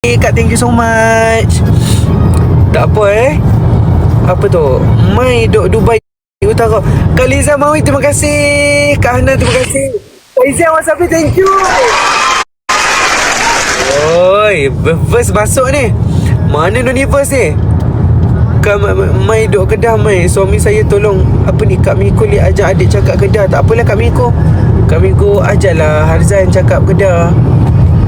Kak, thank you so much. Tak apa Apa tu? Mai duk Dubai Utara. Kak Liza Mawi, terima kasih. Kak Hana, terima kasih. Kak Izan Wasabi, thank you. Oi, first masuk ni. Mana ni first ni? Kak Mai duk Kedah, Mai. Suami saya tolong apa ni, Kak Miko li ajak adik cakap Kedah. Tak apalah Kak Miko. Kak Miko ajaklah Harzan cakap Kedah.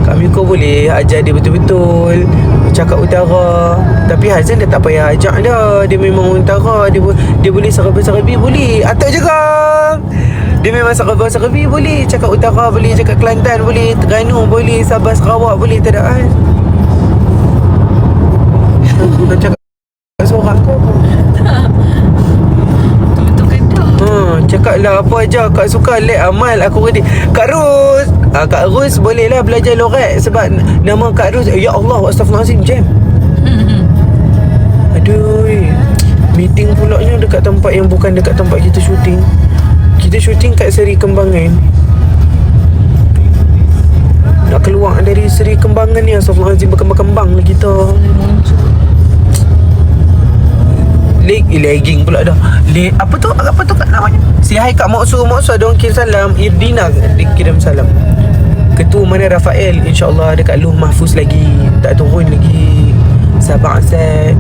Kak Miko boleh ajar dia betul-betul cakap utara. Tapi Hazan dah tak payah ajak dah. Dia memang utara. Dia boleh Serba-Serbi boleh. Atuk Jerang, dia memang Serba-Serbi boleh. Cakap utara boleh. Cakap Kelantan boleh. Terengganu boleh. Sabah Sarawak boleh. Tak ada hal. Nak cakap seorang kau. Cakap lah apa aja Kak suka. Let amal aku ready. Kak Ros, Kak Ros boleh lah belajar lorat. Sebab nama Kak Ros, ya Allah, astagfirullahaladzim, jam. Aduh, meeting pulaknya dekat tempat yang bukan dekat tempat kita syuting. Kita syuting kat Seri Kembangan. Nak keluar dari Seri Kembangan ni, astagfirullahaladzim, berkembang-kembang lah kita. Legging pula dah. Apa tu kat namanya? Si hai Kak Moksu ada orang kirim salam. Irdina kirim salam. Ketua mana Rafael, InsyaAllah dekat Luh Mahfuz lagi. Tak turun lagi. Sabar Azad.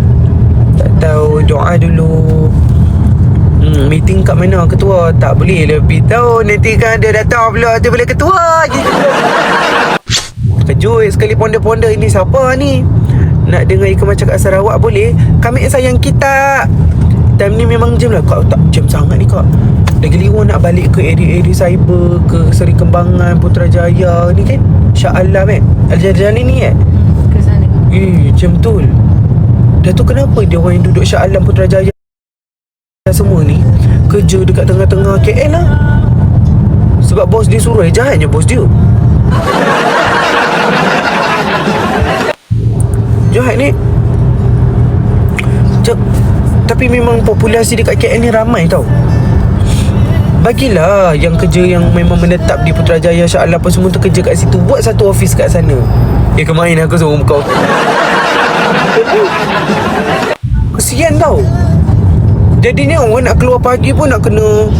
Tak tahu, doa dulu. Meeting kat mana ketua? Tak boleh lebih tahu. Nanti kan dia datang pula, dia boleh ketua je. Kejut sekali ponda-ponda. Ini siapa ni? Nak dengar Ika macam kat Sarawak boleh. Kami sayang kita. Time ni memang jam lah. Kak tak jam sangat ni Kak. Lagi liwa nak balik ke area cyber, ke Seri Kembangan, Putrajaya ni kan. Shah Alam kan, Al-Jajali ni kan. Ke sana. Jam betul. Dah tu kenapa dia orang yang duduk Shah Alam, Putrajaya semua ni kerja dekat tengah-tengah KL lah. Sebab bos dia suruh. Jahatnya bos dia. Jahat ni. Tapi memang populasi dekat KL ni ramai tau. Bagilah yang kerja yang memang menetap di Putrajaya, Shah Alam apa semua tu kerja kat situ. Buat satu office kat sana. Kemarin aku suruh kau. Kesian tau. Jadinya orang nak keluar pagi pun nak kena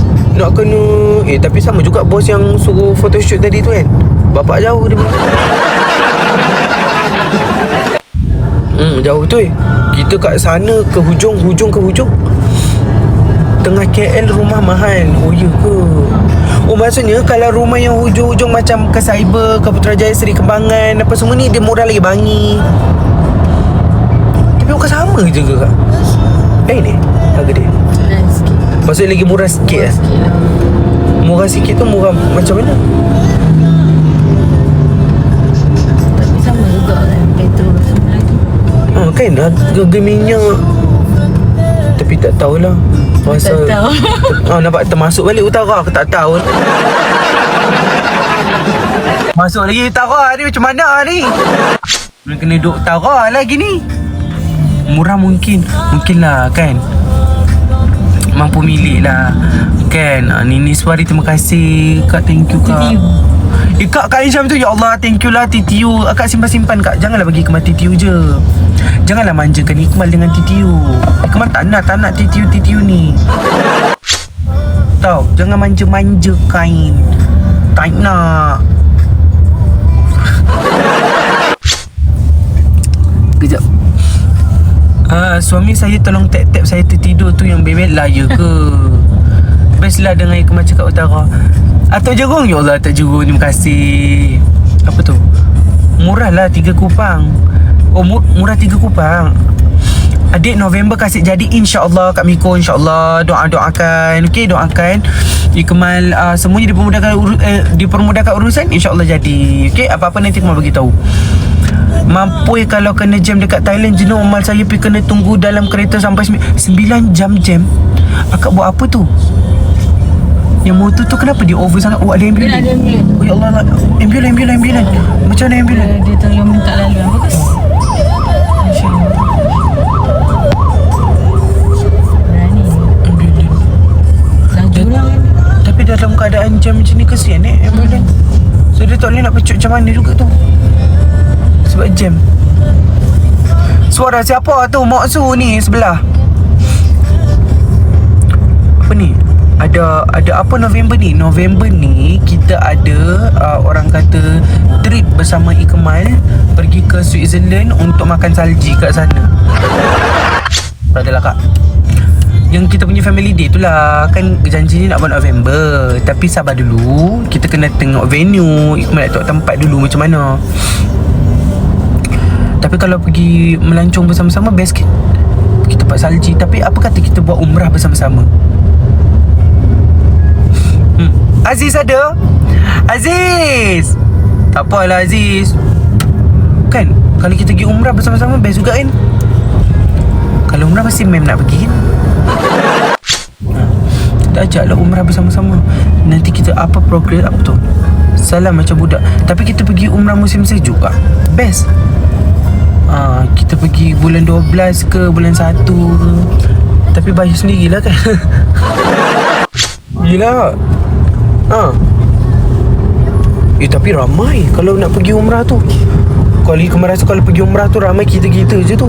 tapi sama juga bos yang suruh photoshoot tadi tu kan. Bapak jauh dia. Jauh tu kita kat sana ke hujung ke hujung. Tengah KL rumah mahal. Oh ya ke? Oh maksudnya kalau rumah yang hujung-hujung macam ke Cyber, ke Putrajaya, Seri Kembangan apa semua ni dia murah lagi Bangi. Tapi bukan sama je ke Kak? Ni harga dia Lain sikit. maksudnya lagi murah sikit lah. Murah sikit tu murah macam mana? Tapi sama juga kan. Petrol semua lagi. Kan harga minyak. Tapi tak tahulah. Masa Tak tahu. nampak termasuk balik utara. Aku tak tahu. Masuk lagi utara ni macam mana ni? Kena duduk utara lagi ni. Murah mungkin lah kan. Mampu milik lah kan. Nini Suari, terima kasih Kak, thank you Kak. Kak Isyam tu, ya Allah, thank you lah TTU. Kak simpan-simpan Kak. Janganlah bagi Ikmal TTU je. Janganlah manjakan Ikmal dengan TTU. Ikmal tak nak TTU ni. Tahu, jangan manja-manja kain. Tak nak. Kejap. Suami saya tolong tap-tap saya tertidur tu yang bebel lah ya ke? Best lah dengan Ikmal cakap utara. Atau jerung, ya Allah, tak jerung, terima kasih. Apa tu? Murah lah 3 kupang. Oh murah 3 kupang. Adik November kasih jadi, insyaAllah Kak Miko, insyaAllah. Doakan. Okay, doakan Ikmal semuanya dipermudahkan urusan, insyaAllah jadi. Okay, apa-apa nanti Ikmal beritahu. Mampu kalau kena jam dekat Thailand. Jenuh Umal saya pergi kena tunggu dalam kereta sampai 9 jam jam. Akak buat apa tu? Yang motor tu kenapa dia over sangat? Oh ada ambulans. Ada ambulans. Oh ya Allah, ambulans. Macam mana ambulans? Dia tolong minta laluan. Bagus. InsyaAllah. Berani. Ambulans. Laju lah kan. Tapi dalam keadaan jam macam ni kesian ambulans. So dia tak boleh nak pecut macam mana juga tu. Sebab jam. Suara siapa tu? Mak Su ni sebelah. Apa ni? Ada apa November ni? November ni kita ada orang kata trip bersama Ikmal pergi ke Switzerland untuk makan salji kat sana. Adalah kak. Yang kita punya family day tu lah. Kan janji ni nak buat November. Tapi sabar dulu. Kita kena tengok venue. Ikmal nak tengok tempat dulu macam mana. Tapi kalau pergi melancong bersama-sama best kan? Pergi tempat salji. Tapi apa kata kita buat umrah bersama-sama? Aziz ada? Aziz! Tak apalah Aziz. Kan? Kalau kita pergi umrah bersama-sama best juga kan? Kalau umrah pasti mem nak pergi kan? Kita ajaklah umrah bersama-sama. Nanti kita apa progress apa tu? Salam macam budak. Tapi kita pergi umrah musim sejuk lah. Best. Kita pergi bulan 12 ke bulan 1 ke. Tapi bayar sendirilah kan? Gila. Tapi ramai kalau nak pergi umrah tu. Kalau Ikmal rasa kalau pergi umrah tu ramai kita-kita je tu.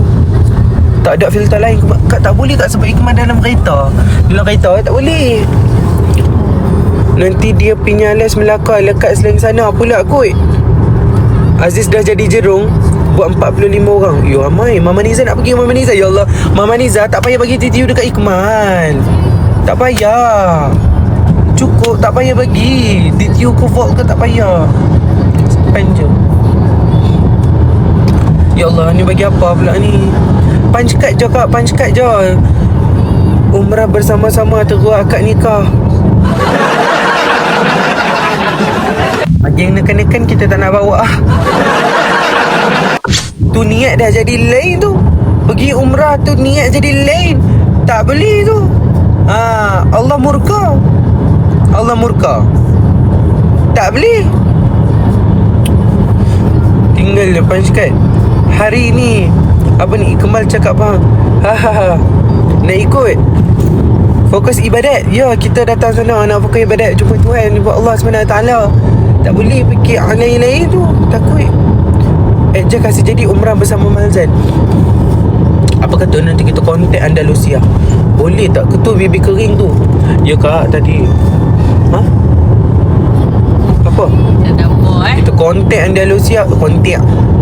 Tak ada filter lain. Kak tak boleh kak sebab Ikmal dalam kereta. Dalam kereta tak boleh. Nanti dia pinyalas Melaka lekat selang sana pula kot. Aziz dah jadi jerung buat 45 orang. Ya ramai. Mama Niza nak pergi Mama Niza. Ya Allah. Mama Niza tak payah bagi TTU dekat Ikmal. Tak payah. Cukup, tak payah bagi TTU ke Volt ke tak payah. Simpan je. Ya Allah, ni bagi apa pula ni? Punch card je kak, punch card je. Umrah bersama-sama terus akad nikah. Yang nekan-nekan kita tak nak bawa. Tu niat dah jadi lain tu. Pergi umrah tu niat jadi lain. Tak boleh tu. Allah murka. Allah murka. Tak boleh. Tinggal lepas cakap hari ni apa ni Ikmal cakap bang. Nak ikut fokus ibadat. Ya kita datang sana nak fokus ibadat jumpa Tuhan, jumpa Allah SWT. Tak boleh fikir lain-lain tu. Takut je kasih jadi umrah bersama Malzan. Apa kata nanti kita kontak Andalusia? Boleh tak ketua bibi kering tu? Ya kak tadi. Apa? Tak apa Kita kontak Andalusia.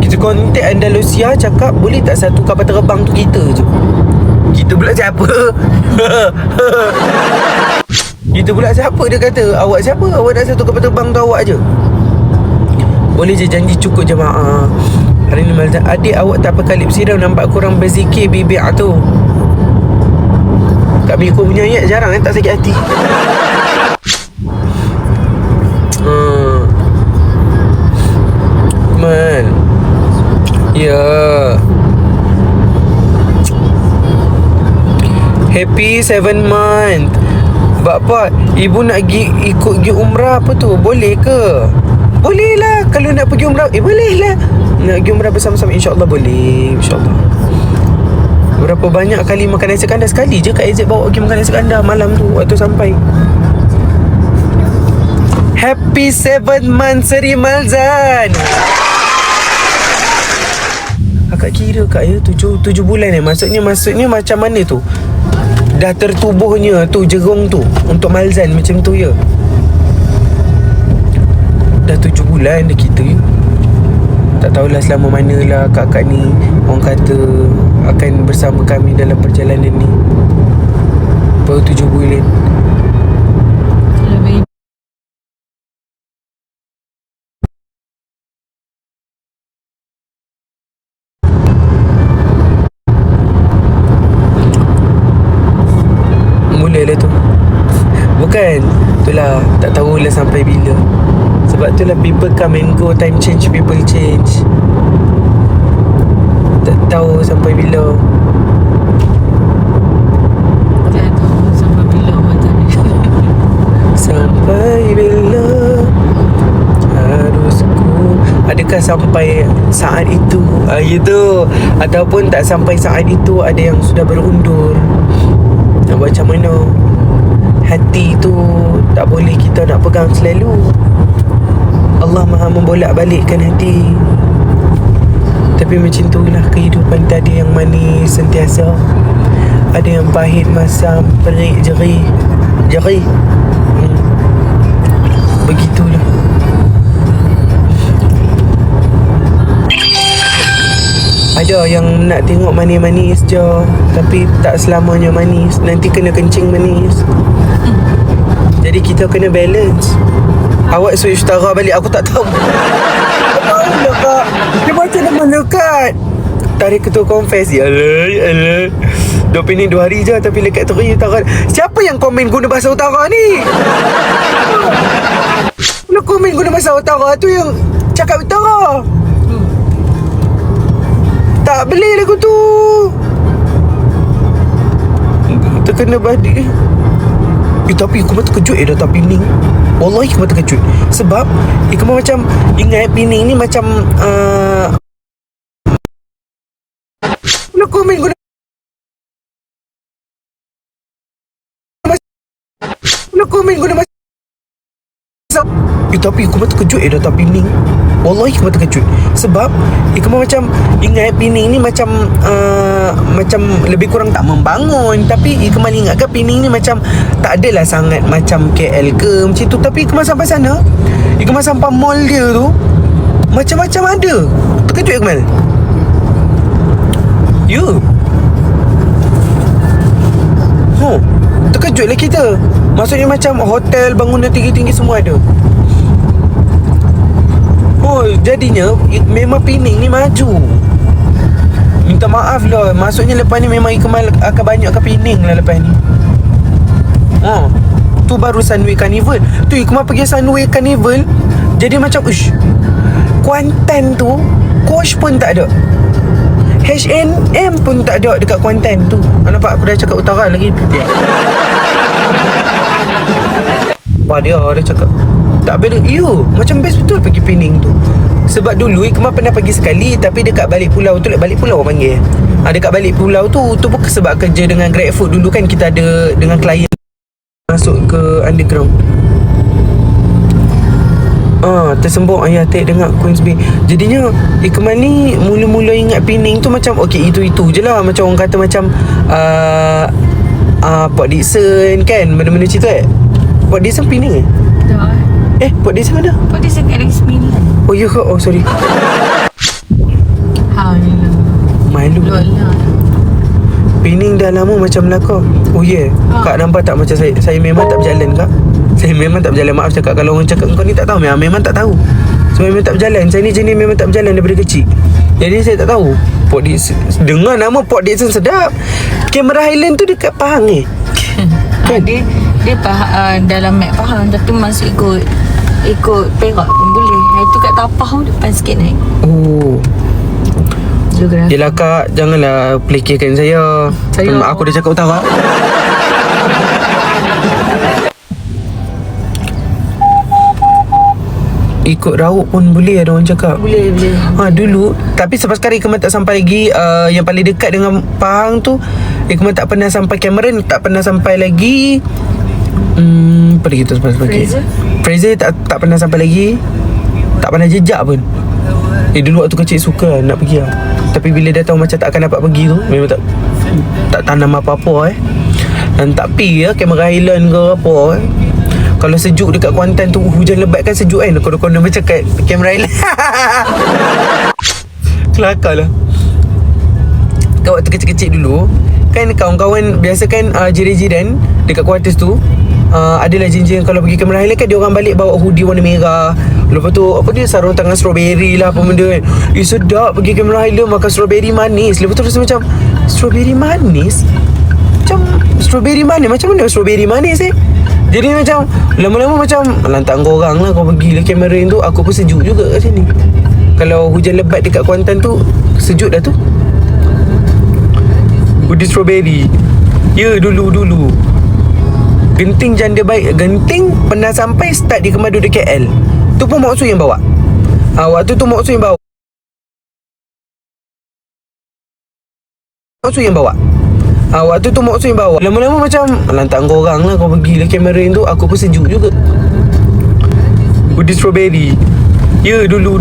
Kita kontak Andalusia cakap boleh tak satu kapal terbang tu kita je. Kita pula siapa? Kita pula siapa dia kata? Awak siapa? Awak nak satu kapal terbang tu awak je. Boleh je janji cukup jemaah. Hari ni Malzan, adik awak tak pakai lip serum nampak kurang berzikir bibir tu. Kak Biko punya ayat jarang tak sakit hati. Man. Ya. Happy 7 month. Bapak, ibu nak ikut pergi umrah apa tu? Boleh ke? Boleh lah. Kalau nak pergi umrah, boleh lah. Nak pergi umrah bersama-sama, insyaAllah boleh. InsyaAllah. Berapa banyak kali makan nasi kandar? Sekali je Kak Aizat bawa pergi makan nasi kandar malam tu waktu sampai. Happy 7 month Seri Malzan. Akak kira kak ya 7 bulan Maksudnya macam mana tu? Dah tertubuhnya tu jerung tu untuk Malzan macam tu ya. Dah 7 bulan dah kita ya. Tak tahulah selama manalah kakak ni orang kata akan bersama kami dalam perjalanan ni. Baru 7 bulan. Mulalah tu. Bukan. Itulah tak tahulah sampai bila. Sebab itulah people come and go, time change, people change. Tak tahu sampai bila. Tak tahu sampai bila macam ni. Sampai bila harusku. Adakah sampai saat itu? Gitu. Ataupun tak sampai saat itu, ada yang sudah berundur. Nak buat macam mana? Hati tu tak boleh kita nak pegang selalu. Allah Maha membolak-balikkan hati. Tapi macam tu lah kehidupan. Tak ada yang manis sentiasa, ada yang pahit, masam, perik, jerih. Begitulah. Ada yang nak tengok manis-manis je, tapi tak selamanya manis. Nanti kena kencing manis. Jadi kita kena balance. Awak switch utara balik, aku tak tahu. Tak tahu lah kak. Dia baca nama lekat. Tarik ketua confess. Yalah. Dua pening 2 hari je, tapi lekat teri utara. Siapa yang komen guna bahasa utara ni? Nak komen guna bahasa utara tu yang cakap utara. Tak beli lagu tu. Terkena badik. Tapi Ikuma terkejut dah Pening. Wallahi Ikuma terkejut. Sebab Ikuma macam ingat Pening ni macam nak komen guna tapi Ikuma terkejut dah Pening. Wallahi Ikuma terkejut. Sebab Ikuma macam ingat Pening ni macam macam lebih kurang tak membangun. Tapi Ikuma ingatkan Pening ni macam tak adalah sangat macam KL ke macam tu. Tapi Ikuma sampai sana, Ikuma sampai mall dia tu, macam-macam ada. Terkejut Ikmal. Ya. Terkejutlah kita. Maksudnya macam hotel, bangunan tinggi-tinggi semua ada. Jadinya memang Pening ni maju. Minta maaf lah. Maksudnya lepas ni memang Ikmal akan banyak ke Pening lah lepas ni. Tu baru Sunway Carnival. Tu Ikmal pergi Sunway Carnival, jadi macam Kuantan tu Coach pun tak ada, H&M pun tak ada dekat Kuantan tu. Nampak aku dah cakap utara lagi. Dia cakap tak bela. Macam best betul pergi Pening tu. Sebab dulu Ikmal pernah pergi sekali, tapi dekat balik pulau tu. Balik pulau orang panggil. Dekat balik pulau tu bukan sebab kerja dengan GrabFood. Dulu kan kita ada dengan klien masuk ke underground. Tersembuk ayah tek dengar Queens Bay. Jadinya Ikmal ni mula-mula ingat Pening tu macam okey, itu je lah. Macam orang kata macam Port Dickson kan, benda-benda macam tu Port Dickson Pening Tak. Port Dickson mana? Port Dickson kat Negeri Sembilan. Oh ya ke? Oh sorry. Malu lah. Pening dah lama macam Melaka. Oh ya Kak nampak tak macam saya memang tak berjalan kak. Saya memang tak berjalan. Maaf cakap kalau orang cakap kau ni tak tahu, memang tak tahu. Saya memang tak berjalan. Saya ni jenis memang tak berjalan daripada kecil. Jadi saya tak tahu Port Dickson. Dengar nama Port Dickson sedap. Cameron Highland tu dekat Pahang kan? Dia dalam map Pahang, tapi masuk ikut Perak pun boleh. Itu kat Tapah pun depan sikit naik. Geografi. Yelah kak, janganlah pelikirkan saya. Aku dah cakap utara. Ikut raut pun boleh, ada orang cakap. Boleh. Dulu. Tapi sampai sekarang Ikmal tak sampai lagi yang paling dekat dengan Pahang tu. Ikmal tak pernah sampai Cameron. Tak pernah sampai lagi apa lagi tu Fraser tak pernah sampai lagi. Tak pernah jejak pun. Dulu waktu kecil suka nak pergi lah. Tapi bila dah tahu macam tak akan dapat pergi tu, memang tak tanam apa-apa Dan tak pergi Cameron Highland ke apa Kalau sejuk dekat Kuantan tu, hujan lebat kan sejuk kan. Kono-kono macam kat Cameron Highland. Kelakar lah. Kat waktu kecil-kecil dulu kan, kawan-kawan biasa kan jiran-jiran dekat quarters tu, adalah jin-jin kalau pergi Cameron Highland kan, dia orang balik bawa hoodie warna merah. Lepas tu apa dia, sarung tangan strawberry lah apa benda kan. Sedap pergi Cameron Highland makan strawberry manis. Lepas tu rasa macam strawberry manis. Macam strawberry manis, macam mana strawberry manis Jadi macam lama-lama macam lantak kau orang lah, kau pergi lah Cameron tu. Aku pun sejuk juga kat sini. Kalau hujan lebat dekat Kuantan tu, sejuk dah tu. Hoodie strawberry. Ya dulu Genting janda baik. Genting pernah sampai start di Kemadu di KL. Tu pun Mak Su yang bawa. Waktu tu Mak Su yang bawa. Waktu tu Mak Su yang bawa. Lama-lama macam lantak kau orang lah, kau pergi lah Cameron tu. Aku pun sejuk juga. Hoodie strawberry. Ya dulu